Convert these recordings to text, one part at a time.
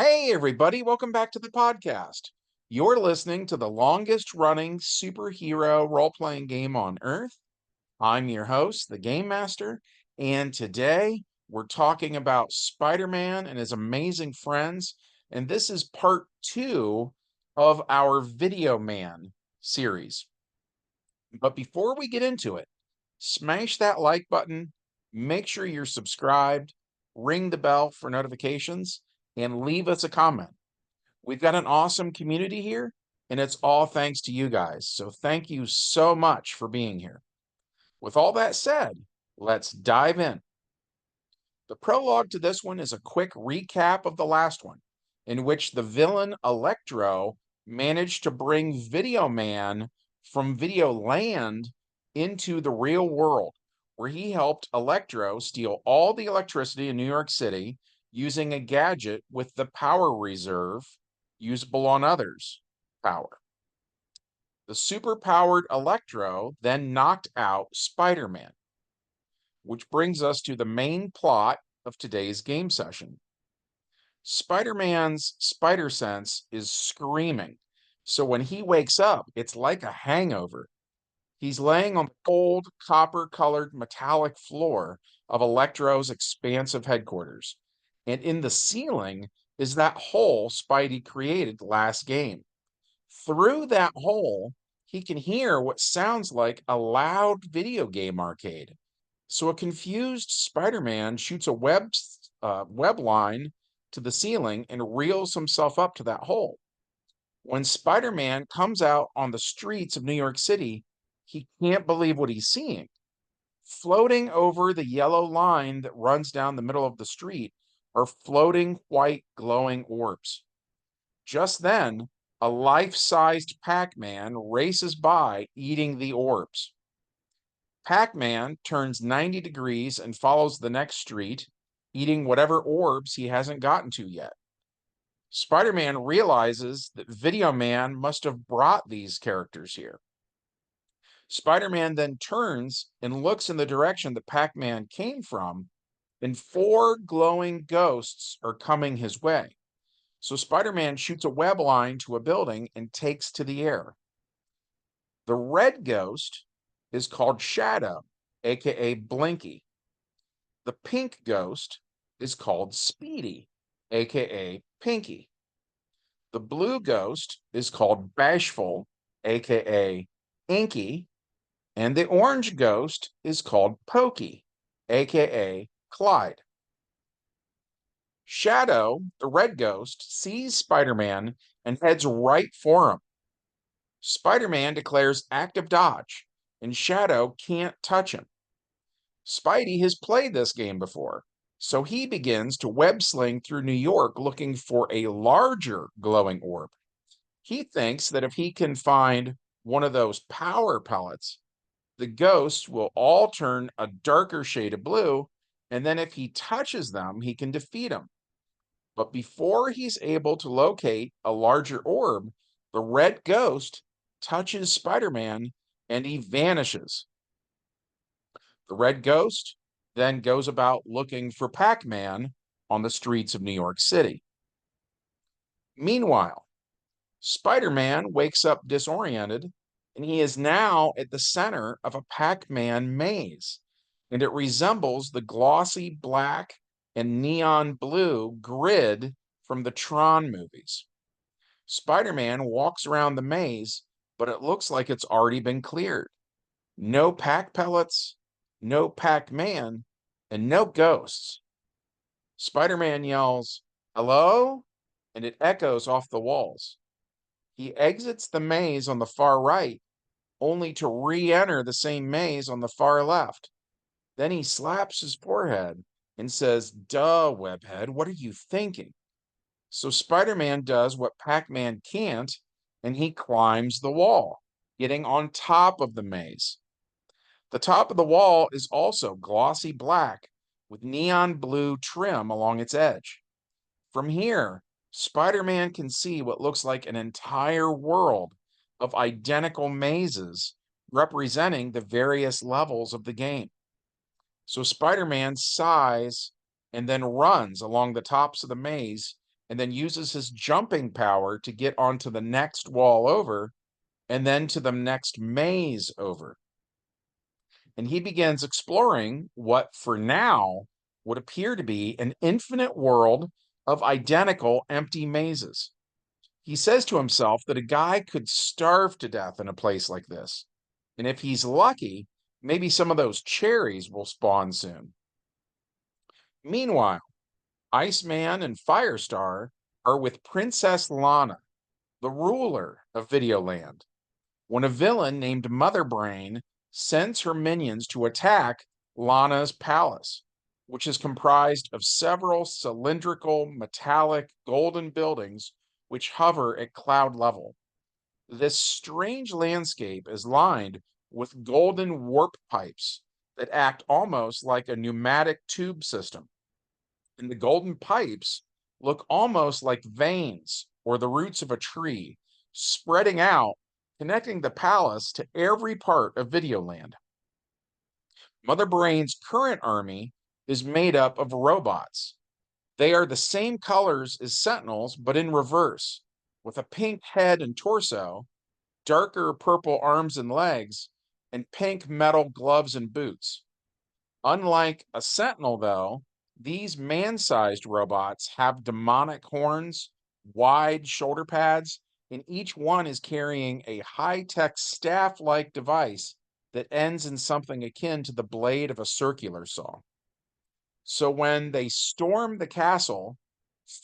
Hey, everybody, welcome back to the podcast. You're listening to the longest running superhero role playing game on Earth. I'm your host, the Game Master, and today we're talking about Spider Man and his amazing friends. And this is part two of our Video Man series. But before we get into it, smash that like button, make sure you're subscribed, ring the bell for notifications, and leave us a comment. We've got an awesome community here, and it's all thanks to you guys. So thank you so much for being here. With all that said, let's dive in. The prologue to this one is a quick recap of the last one, in which the villain Electro managed to bring Video Man from Video Land into the real world, where he helped Electro steal all the electricity in New York City using a gadget with the power reserve usable on others' power. The superpowered Electro then knocked out Spider Man, which brings us to the main plot of today's game session. Spider Man's spider sense is screaming, so when he wakes up, it's like a hangover. He's laying on the cold, copper colored metallic floor of Electro's expansive headquarters. And in the ceiling is that hole Spidey created last game. Through that hole, he can hear what sounds like a loud video game arcade. So a confused Spider-Man shoots a web line to the ceiling and reels himself up to that hole. When Spider-Man comes out on the streets of New York City, he can't believe what he's seeing. Floating over the yellow line that runs down the middle of the street are floating white glowing orbs. Just then, a life-sized Pac-Man races by eating the orbs. Pac-Man turns 90 degrees and follows the next street, eating whatever orbs he hasn't gotten to yet. Spider-Man realizes that Video Man must have brought these characters here. Spider-Man then turns and looks in the direction that Pac-Man came from, and four glowing ghosts are coming his way. So Spider-Man shoots a web line to a building and takes to the air. The red ghost is called Shadow, aka Blinky. The pink ghost is called Speedy, aka Pinky. The blue ghost is called Bashful, aka Inky. And the orange ghost is called Pokey, aka Clyde. Shadow, the red ghost, sees Spider Man and heads right for him. Spider Man declares active dodge, and Shadow can't touch him. Spidey has played this game before, so he begins to web sling through New York looking for a larger glowing orb. He thinks that if he can find one of those power pellets, the ghosts will all turn a darker shade of blue, and then if he touches them, he can defeat them. But before he's able to locate a larger orb, the red ghost touches Spider Man and he vanishes. The red ghost then goes about looking for Pac Man on the streets of New York City. Meanwhile, Spider Man wakes up disoriented, and he is now at the center of a Pac Man maze, and it resembles the glossy black and neon blue grid from the Tron movies. Spider Man walks around the maze, but it looks like it's already been cleared. No Pac pellets, no Pac Man, and no ghosts. Spider Man yells, "Hello?" And it echoes off the walls. He exits the maze on the far right, only to re enter the same maze on the far left. Then he slaps his forehead and says, "Duh, Webhead, what are you thinking?" So Spider Man does what Pac Man can't, and he climbs the wall, getting on top of the maze. The top of the wall is also glossy black with neon blue trim along its edge. From here, Spider Man can see what looks like an entire world of identical mazes representing the various levels of the game. So Spider Man sighs and then runs along the tops of the maze, and then uses his jumping power to get onto the next wall over and then to the next maze over. And he begins exploring what, for now, would appear to be an infinite world of identical empty mazes. He says to himself that a guy could starve to death in a place like this. And if he's lucky, maybe some of those cherries will spawn soon. Meanwhile, Iceman and Firestar are with Princess Lana, the ruler of Videoland, when a villain named Mother Brain sends her minions to attack Lana's palace, which is comprised of several cylindrical, metallic, golden buildings which hover at cloud level. This strange landscape is lined with golden warp pipes that act almost like a pneumatic tube system. And the golden pipes look almost like veins or the roots of a tree, spreading out, connecting the palace to every part of Videoland. Mother Brain's current army is made up of robots. They are the same colors as Sentinels, but in reverse, with a pink head and torso, darker purple arms and legs, and pink metal gloves and boots. Unlike a Sentinel, though, these man-sized robots have demonic horns, wide shoulder pads, and each one is carrying a high-tech staff-like device that ends in something akin to the blade of a circular saw. So when they storm the castle,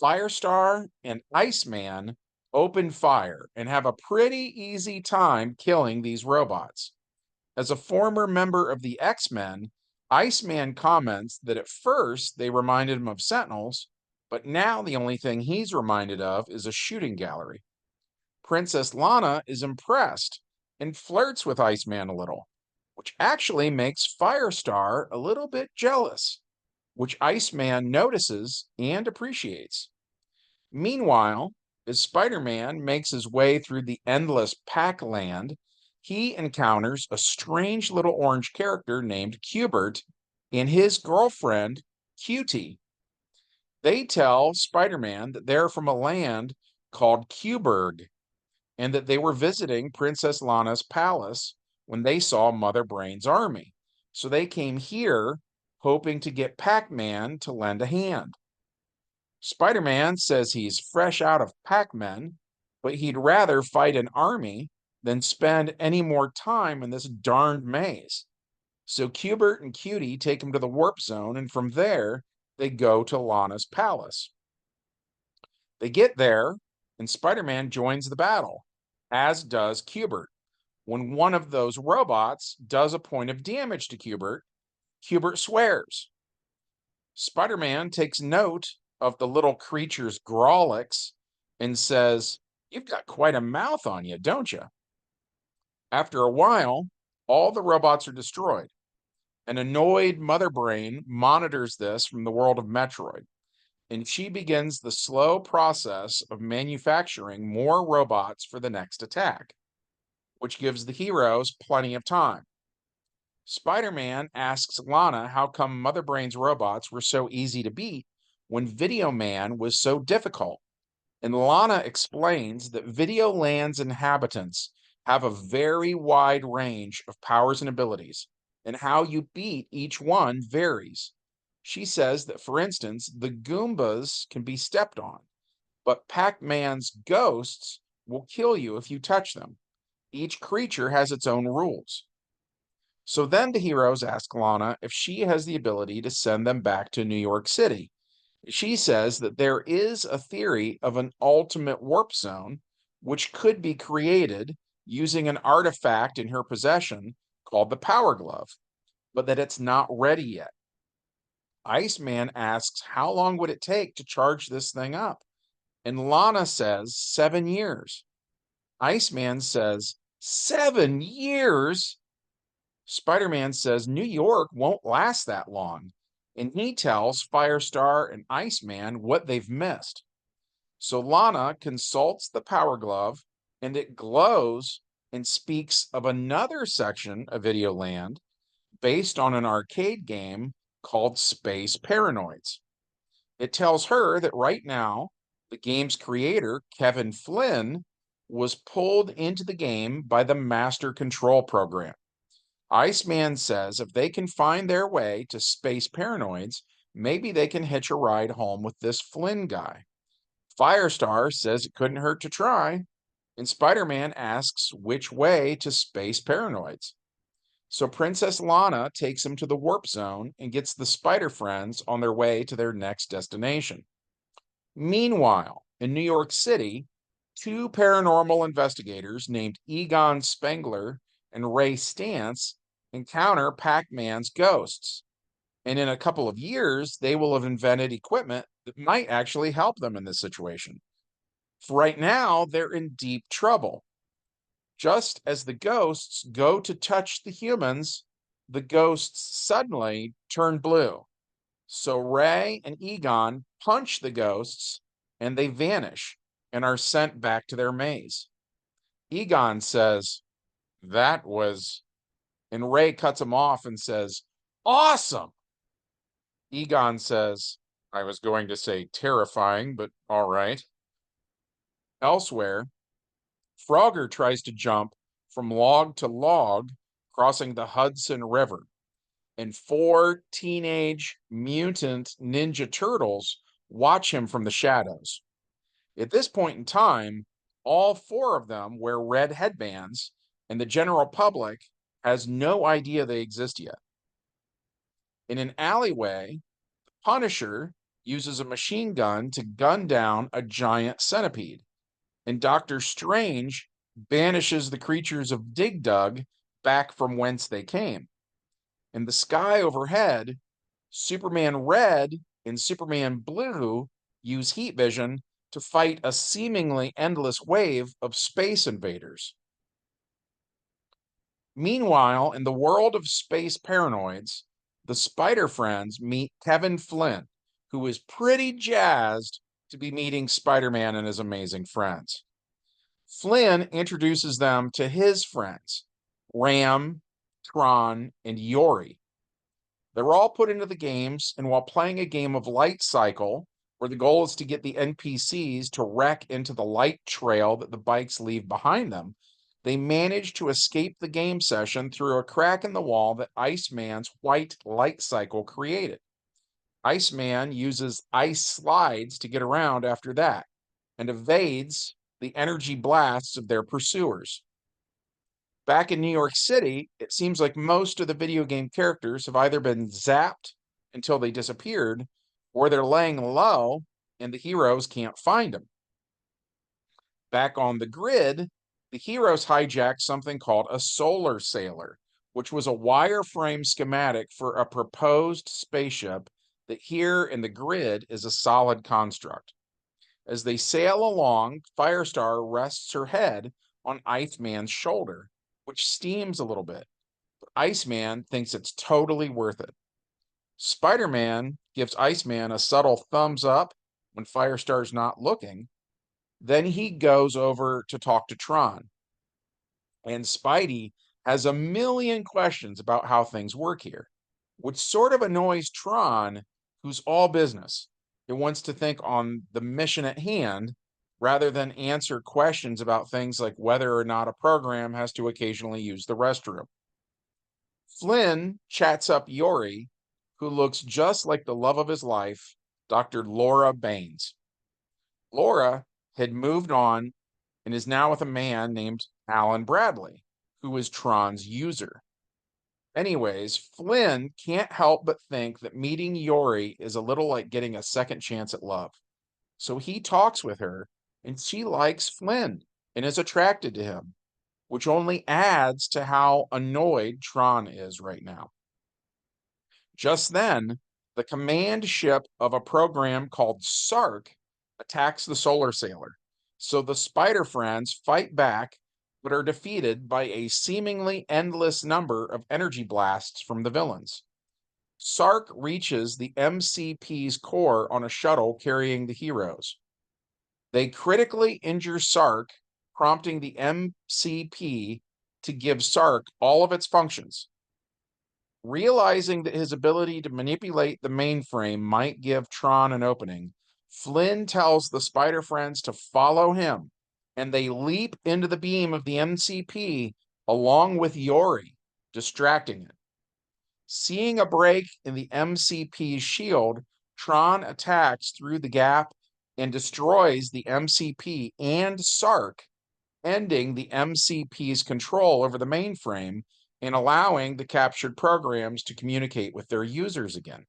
Firestar and Iceman open fire and have a pretty easy time killing these robots. As a former member of the X-Men, Iceman comments that at first they reminded him of Sentinels, but now the only thing he's reminded of is a shooting gallery. Princess Lana is impressed and flirts with Iceman a little, which actually makes Firestar a little bit jealous, which Iceman notices and appreciates. Meanwhile, as Spider-Man makes his way through the endless Pac-Land, he encounters a strange little orange character named Q*bert and his girlfriend, Cutie. They tell Spider-Man that they're from a land called Qburg and that they were visiting Princess Lana's palace when they saw Mother Brain's army. So they came here hoping to get Pac-Man to lend a hand. Spider-Man says he's fresh out of Pac-Men, but he'd rather fight an army than spend any more time in this darned maze. So Q*bert and Cutie take him to the warp zone, and from there, they go to Lana's palace. They get there, and Spider-Man joins the battle, as does Q*bert. When one of those robots does a point of damage to Q*bert, Q*bert swears. Spider-Man takes note of the little creature's Grawlix and says, "You've got quite a mouth on you, don't you?" After a while, all the robots are destroyed. An annoyed Mother Brain monitors this from the world of Metroid, and she begins the slow process of manufacturing more robots for the next attack, which gives the heroes plenty of time. Spider-Man asks Lana how come Mother Brain's robots were so easy to beat when Video Man was so difficult. And Lana explains that Videoland's inhabitants have a very wide range of powers and abilities, and how you beat each one varies. She says that, for instance, the Goombas can be stepped on, but Pac-Man's ghosts will kill you if you touch them. Each creature has its own rules. So then the heroes ask Lana if she has the ability to send them back to New York City. She says that there is a theory of an ultimate warp zone, which could be created using an artifact in her possession called the Power Glove, but that it's not ready yet. Iceman asks how long would it take to charge this thing up? And Lana says 7 years. Iceman says 7 years? Spider-Man says New York won't last that long, and he tells Firestar and Iceman what they've missed. So Lana consults the Power Glove, and it glows and speaks of another section of Videoland based on an arcade game called Space Paranoids. It tells her that right now, The game's creator, Kevin Flynn, was pulled into the game by the Master Control Program. Iceman says if they can find their way to Space Paranoids, maybe they can hitch a ride home with this Flynn guy. Firestar says it couldn't hurt to try, and Spider-Man asks which way to Space Paranoids. So Princess Lana takes him to the warp zone and gets the Spider Friends on their way to their next destination. Meanwhile, in New York City, two paranormal investigators named Egon Spengler and Ray Stantz encounter Pac-Man's ghosts. And in a couple of years, they will have invented equipment that might actually help them in this situation. For right now, they're in deep trouble. Just as the ghosts go to touch the humans, the ghosts suddenly turn blue. So Ray and Egon punch the ghosts and they vanish and are sent back to their maze. Egon says, "That was," and Ray cuts him off and says, "Awesome." Egon says, "I was going to say terrifying, but all right." Elsewhere, Frogger tries to jump from log to log, crossing the Hudson River, and four teenage mutant Ninja Turtles watch him from the shadows. At this point in time, all four of them wear red headbands, and the general public has no idea they exist yet. In an alleyway, Punisher uses a machine gun to gun down a giant centipede, and Doctor Strange banishes the creatures of Dig Dug back from whence they came. In the sky overhead, Superman Red and Superman Blue use heat vision to fight a seemingly endless wave of space invaders. Meanwhile, in the world of Space Paranoids, the Spider Friends meet Kevin Flynn, who is pretty jazzed to be meeting Spider-Man and his amazing friends. Flynn introduces them to his friends, Ram, Tron, and Yori. They're all put into the games, and while playing a game of Light Cycle, where the goal is to get the NPCs to wreck into the light trail that the bikes leave behind them, they manage to escape the game session through a crack in the wall that Iceman's white light cycle created. Iceman uses ice slides to get around after that and evades the energy blasts of their pursuers. Back in New York City, it seems like most of the video game characters have either been zapped until they disappeared, or they're laying low and the heroes can't find them. Back on the grid, the heroes hijacked something called a solar sailor, which was a wireframe schematic for a proposed spaceship that here in the grid is a solid construct. As they sail along, Firestar rests her head on Iceman's shoulder, which steams a little bit. But Iceman thinks it's totally worth it. Spider-Man gives Iceman a subtle thumbs up when Firestar's not looking. Then he goes over to talk to Tron. And Spidey has a million questions about how things work here, which sort of annoys Tron, who's all business. It wants to think on the mission at hand rather than answer questions about things like whether or not a program has to occasionally use the restroom. Flynn chats up Yori, who looks just like the love of his life, Dr. Laura Baines. Laura had moved on and is now with a man named Alan Bradley, who is Tron's user. Anyways, Flynn can't help but think that meeting Yori is a little like getting a second chance at love. So he talks with her, and she likes Flynn and is attracted to him, which only adds to how annoyed Tron is right now. Just then, the command ship of a program called Sark attacks the Solar Sailor. So the Spider Friends fight back, but are defeated by a seemingly endless number of energy blasts from the villains. Sark reaches the MCP's core on a shuttle carrying the heroes. They critically injure Sark, prompting the MCP to give Sark all of its functions. Realizing that his ability to manipulate the mainframe might give Tron an opening, Flynn tells the spider friends to follow him, and they leap into the beam of the MCP along with Yori, distracting it. Seeing a break in the MCP's shield, Tron attacks through the gap and destroys the MCP and Sark, ending the MCP's control over the mainframe and allowing the captured programs to communicate with their users again.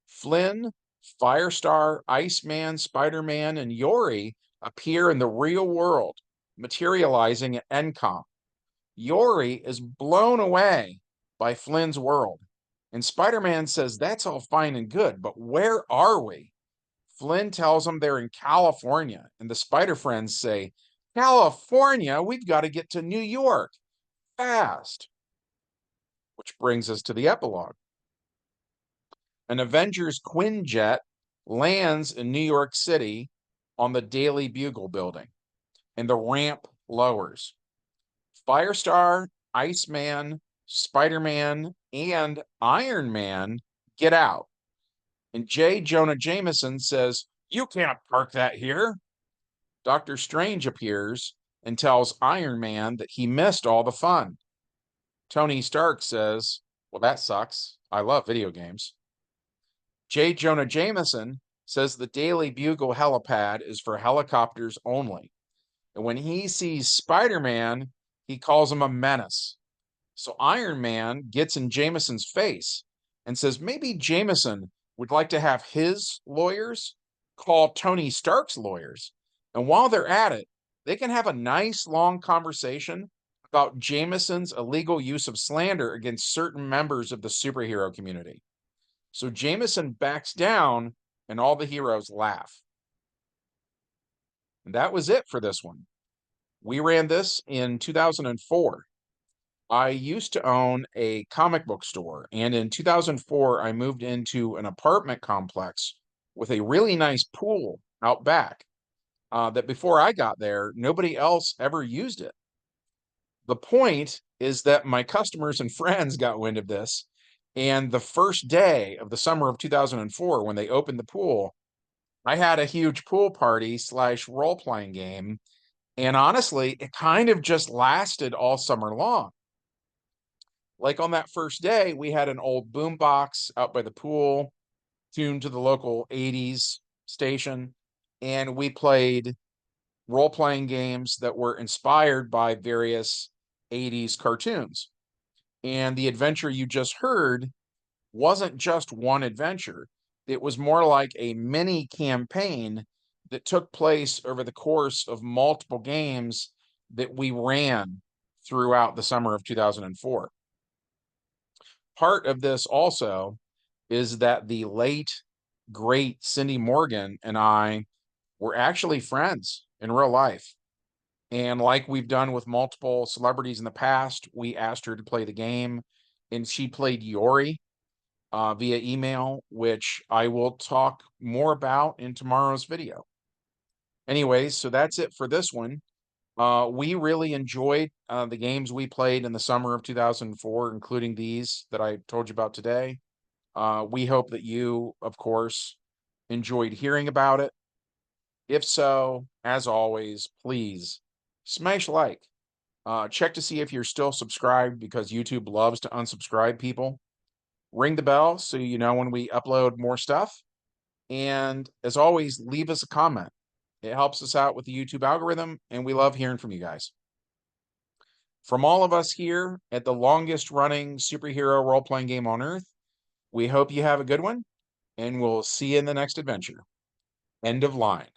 Flynn, Firestar, Iceman, Spider-Man, and Yori appear in the real world, materializing at ENCOM. Yori is blown away by Flynn's world, and Spider-Man says that's all fine and good, but where are we? Flynn tells them they're in California, and the Spider Friends say, California? We've got to get to New York fast. Which brings us to the epilogue. An Avengers Quinjet lands in New York City on the Daily Bugle building, and the ramp lowers. Firestar, Iceman, Spider-Man, and Iron Man get out. And J. Jonah Jameson says, "You can't park that here." Doctor Strange appears and tells Iron Man that he missed all the fun. Tony Stark says, "Well, that sucks. I love video games." J. Jonah Jameson says the Daily Bugle helipad is for helicopters only. And when he sees Spider-Man, he calls him a menace. So Iron Man gets in Jameson's face and says maybe Jameson would like to have his lawyers call Tony Stark's lawyers. And while they're at it, they can have a nice long conversation about Jameson's illegal use of slander against certain members of the superhero community. So Jameson backs down and all the heroes laugh. And that was it for this one. We ran this in 2004. I used to own a comic book store, and in 2004, I moved into an apartment complex with a really nice pool out back. That before I got there, nobody else ever used it. The point is that my customers and friends got wind of this, and the first day of the summer of 2004, when they opened the pool, I had a huge pool party / role-playing game, and honestly, it kind of just lasted all summer long. Like on that first day, we had an old boombox out by the pool, tuned to the local 80s station, and we played role-playing games that were inspired by various 80s cartoons. And the adventure you just heard wasn't just one adventure. It was more like a mini campaign that took place over the course of multiple games that we ran throughout the summer of 2004. Part of this also is that the late, great Cindy Morgan and I were actually friends in real life. And like we've done with multiple celebrities in the past, we asked her to play the game, and she played Yori via email, which I will talk more about in tomorrow's video. Anyways, so that's it for this one. We really enjoyed the games we played in the summer of 2004, including these that I told you about today. We hope that you, of course, enjoyed hearing about it. If so, as always, please smash like. Check to see if you're still subscribed because YouTube loves to unsubscribe people. Ring the bell so you know when we upload more stuff. And as always, leave us a comment. It helps us out with the YouTube algorithm, and we love hearing from you guys. From all of us here at the longest running superhero role-playing game on Earth, we hope you have a good one, and we'll see you in the next adventure. End of line.